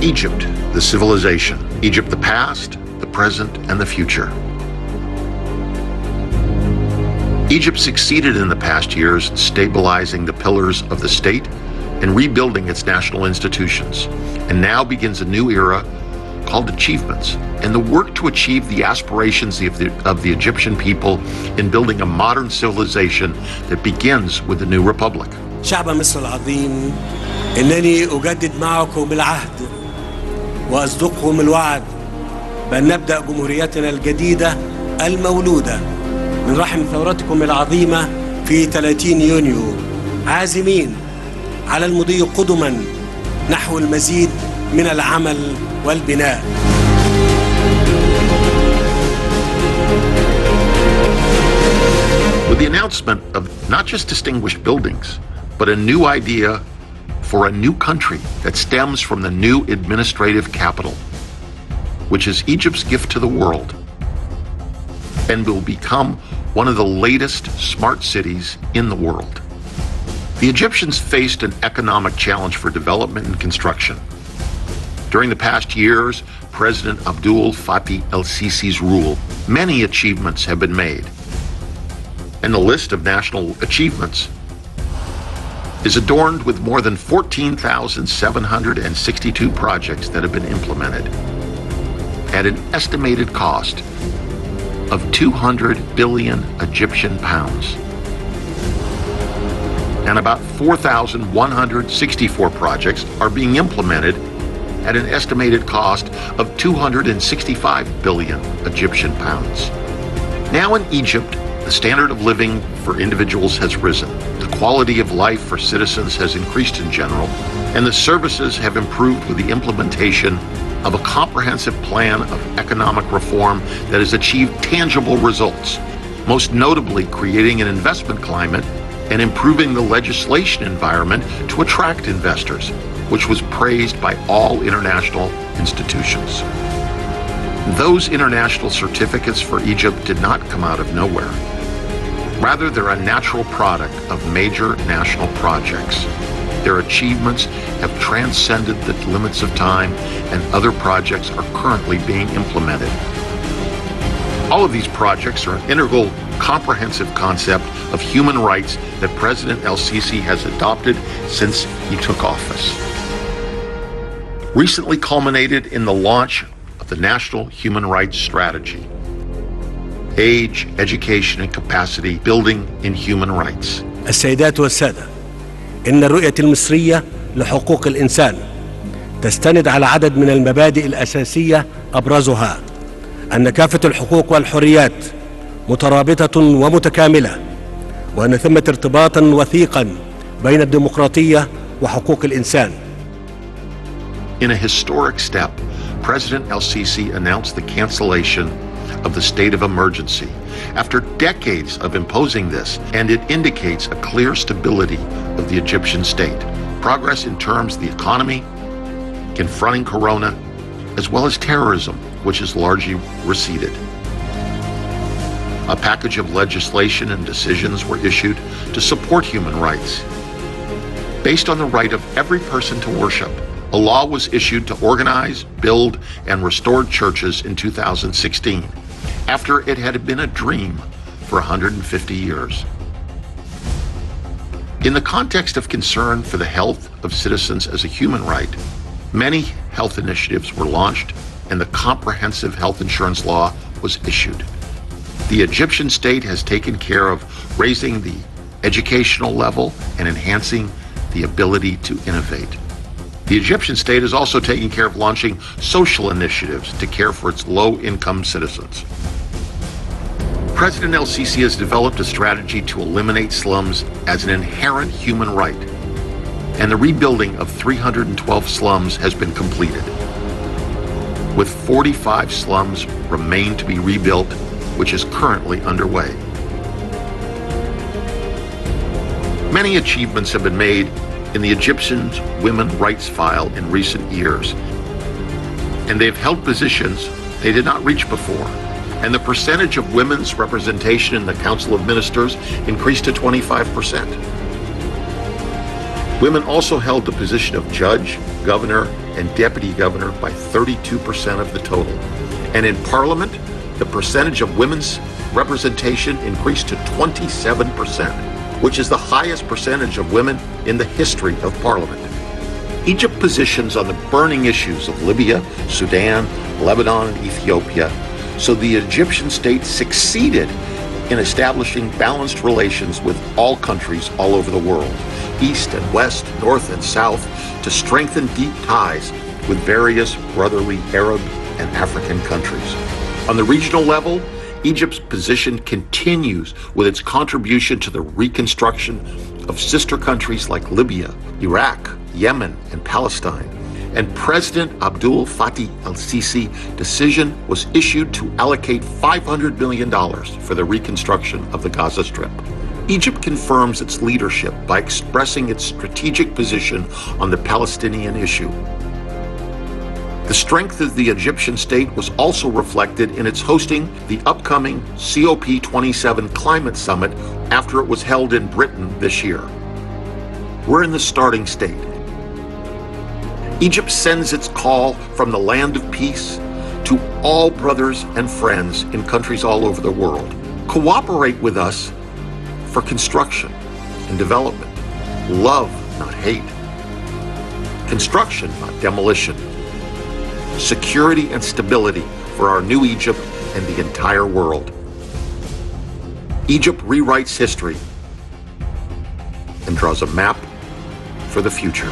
Egypt, the civilization. Egypt, the past, the present, and the future. Egypt succeeded in the past years in stabilizing the pillars of the state and rebuilding its national institutions, and now begins a new era called achievements, and the work to achieve the aspirations of the Egyptian people in building a modern civilization that begins with the new republic. شعب مصر العظيم، إنني أجدد معكم العهد وأصدقكم الوعد بأن نبدأ جمهوريتنا الجديدة المولودة من رحم ثورتكم العظيمة في 30 يونيو، عازمين على المضي قدما نحو المزيد من العمل والبناء. With the announcement of not just distinguished buildings, but a new idea for a new country that stems from the new administrative capital, which is Egypt's gift to the world, and will become one of the latest smart cities in the world. The Egyptians faced an economic challenge for development and construction. During the past years, President Abdul Fattah el-Sisi's rule, many achievements have been made. And the list of national achievements is adorned with more than 14,762 projects that have been implemented at an estimated cost of 200 billion Egyptian pounds. And about 4,164 projects are being implemented at an estimated cost of 265 billion Egyptian pounds. Now in Egypt, the standard of living for individuals has risen. The quality of life for citizens has increased in general, and the services have improved with the implementation of a comprehensive plan of economic reform that has achieved tangible results, most notably creating an investment climate and improving the legislation environment to attract investors, which was praised by all international institutions. Those international certificates for Egypt did not come out of nowhere. Rather, they're a natural product of major national projects. Their achievements have transcended the limits of time, and other projects are currently being implemented. All of these projects are an integral, comprehensive concept of human rights that President el-Sisi has adopted since he took office. Recently culminated in the launch of the National Human Rights Strategy, Age, Education, and Capacity Building in Human Rights. السيدات والسادة، إن الرؤية المصرية لحقوق الإنسان تستند على عدد من المبادئ الأساسية، أبرزها أن كافة الحقوق والحريات مترابطة ومتكاملة، وأن ثمة ارتباطا وثيقا بين الديمقراطية وحقوق الإنسان. In a historic step, President el-Sisi announced the cancellation of the state of emergency after decades of imposing this, and it indicates a clear stability of the Egyptian state, progress in terms of the economy, confronting corona, as well as terrorism, which has largely receded. A package of legislation and decisions were issued to support human rights. Based on the right of every person to worship, a law was issued to organize, build, and restore churches in 2016, after it had been a dream for 150 years. In the context of concern for the health of citizens as a human right, many health initiatives were launched, and the comprehensive health insurance law was issued. The Egyptian state has taken care of raising the educational level and enhancing the ability to innovate. The Egyptian state is also taking care of launching social initiatives to care for its low-income citizens. President el-Sisi has developed a strategy to eliminate slums as an inherent human right, and the rebuilding of 312 slums has been completed, with 45 slums remain to be rebuilt, which is currently underway. Many achievements have been made in the Egyptian women's rights file in recent years, and they've held positions they did not reach before. And the percentage of women's representation in the Council of Ministers increased to 25%. Women also held the position of judge, governor, and deputy governor by 32% of the total. And in parliament, the percentage of women's representation increased to 27%, which is the highest percentage of women in the history of parliament. Egypt's positions on the burning issues of Libya, Sudan, Lebanon, and Ethiopia, so the Egyptian state succeeded in establishing balanced relations with all countries all over the world, east and west, north and south, to strengthen deep ties with various brotherly Arab and African countries. On the regional level, Egypt's position continues with its contribution to the reconstruction of sister countries like Libya, Iraq, Yemen, and Palestine. And President Abdul Fattah al-Sisi's decision was issued to allocate $500 million for the reconstruction of the Gaza Strip. Egypt confirms its leadership by expressing its strategic position on the Palestinian issue. The strength of the Egyptian state was also reflected in its hosting the upcoming COP27 climate summit after it was held in Britain this year. We're in the starting state. Egypt sends its call from the land of peace to all brothers and friends in countries all over the world. Cooperate with us for construction and development. Love, not hate. Construction, not demolition. Security and stability for our new Egypt and the entire world. Egypt rewrites history and draws a map for the future.